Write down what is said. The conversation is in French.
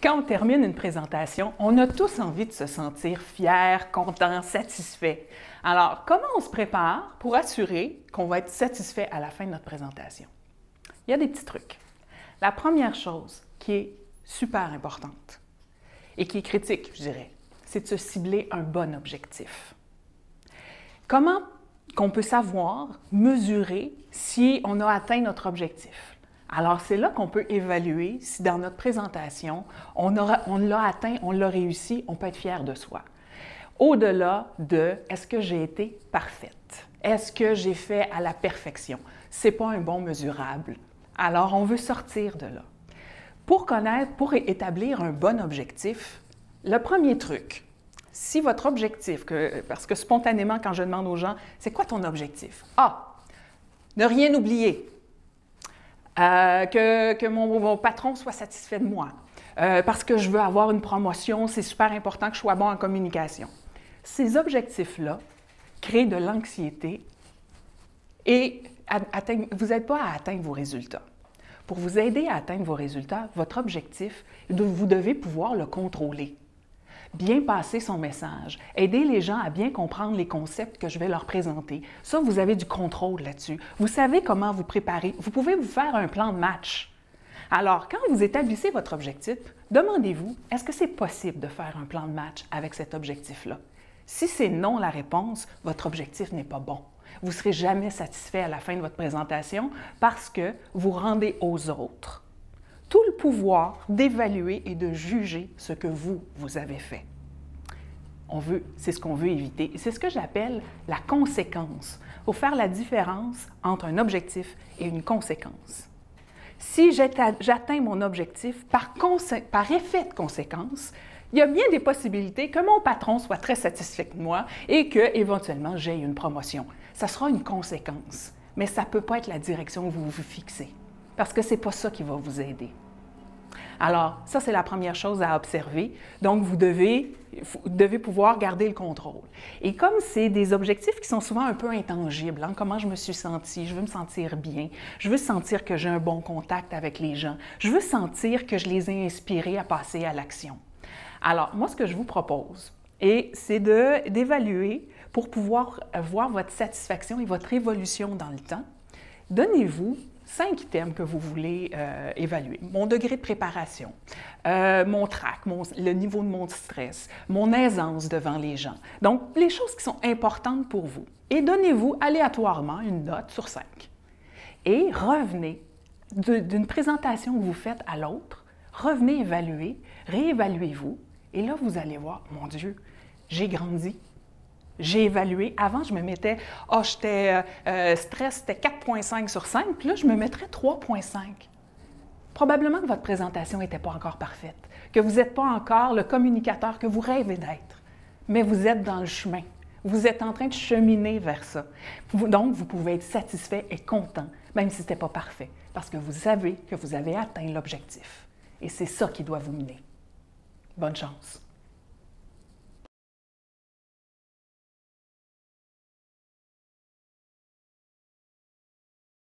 Quand on termine une présentation, on a tous envie de se sentir fier, content, satisfait. Alors, comment on se prépare pour assurer qu'on va être satisfait à la fin de notre présentation? Il y a des petits trucs. La première chose qui est super importante et qui est critique, je dirais, c'est de se cibler un bon objectif. Comment qu'on peut savoir, mesurer si on a atteint notre objectif? Alors, c'est là qu'on peut évaluer si dans notre présentation, on l'a atteint, on l'a réussi, on peut être fier de soi. Au-delà de « est-ce que j'ai été parfaite? Est-ce que j'ai fait à la perfection? » Ce n'est pas un bon mesurable. Alors, on veut sortir de là. Pour établir un bon objectif, le premier truc, si votre objectif, parce que spontanément, quand je demande aux gens, c'est quoi ton objectif? Ah, ne rien oublier. Que mon patron soit satisfait de moi. Parce que je veux avoir une promotion, c'est super important que je sois bon en communication. Ces objectifs-là créent de l'anxiété et vous n'êtes pas à atteindre vos résultats. Pour vous aider à atteindre vos résultats, votre objectif, vous devez pouvoir le contrôler. Bien passer son message, aider les gens à bien comprendre les concepts que je vais leur présenter. Ça, vous avez du contrôle là-dessus. Vous savez comment vous préparer. Vous pouvez vous faire un plan de match. Alors, quand vous établissez votre objectif, demandez-vous, est-ce que c'est possible de faire un plan de match avec cet objectif-là? Si c'est non la réponse, votre objectif n'est pas bon. Vous ne serez jamais satisfait à la fin de votre présentation parce que vous rendez aux autres tout le pouvoir d'évaluer et de juger ce que vous avez fait. C'est ce qu'on veut éviter. C'est ce que j'appelle la conséquence. Il faut faire la différence entre un objectif et une conséquence. Si j'atteins mon objectif par effet de conséquence, il y a bien des possibilités que mon patron soit très satisfait de moi et qu'éventuellement j'aie une promotion. Ça sera une conséquence, mais ça ne peut pas être la direction que vous vous fixez, parce que ce n'est pas ça qui va vous aider. Alors, ça, c'est la première chose à observer. Donc, vous devez pouvoir garder le contrôle. Et comme c'est des objectifs qui sont souvent un peu intangibles, hein, comment je me suis sentie, je veux me sentir bien, je veux sentir que j'ai un bon contact avec les gens, je veux sentir que je les ai inspirés à passer à l'action. Alors, moi, ce que je vous propose, c'est d'évaluer pour pouvoir voir votre satisfaction et votre évolution dans le temps. Donnez-vous 5 items que vous voulez évaluer. Mon degré de préparation, mon trac, le niveau de mon stress, mon aisance devant les gens. Donc, les choses qui sont importantes pour vous. Et donnez-vous aléatoirement une note sur 5. Et revenez d'une présentation que vous faites à l'autre, revenez évaluer, réévaluez-vous. Et là, vous allez voir, mon Dieu, j'ai grandi. J'ai évalué. Avant, je me mettais, j'étais stress, c'était 4,5 sur 5, puis là, je me mettrais 3,5. Probablement que votre présentation n'était pas encore parfaite, que vous n'êtes pas encore le communicateur que vous rêvez d'être, mais vous êtes dans le chemin. Vous êtes en train de cheminer vers ça. Donc, vous pouvez être satisfait et content, même si ce n'était pas parfait, parce que vous savez que vous avez atteint l'objectif. Et c'est ça qui doit vous mener. Bonne chance.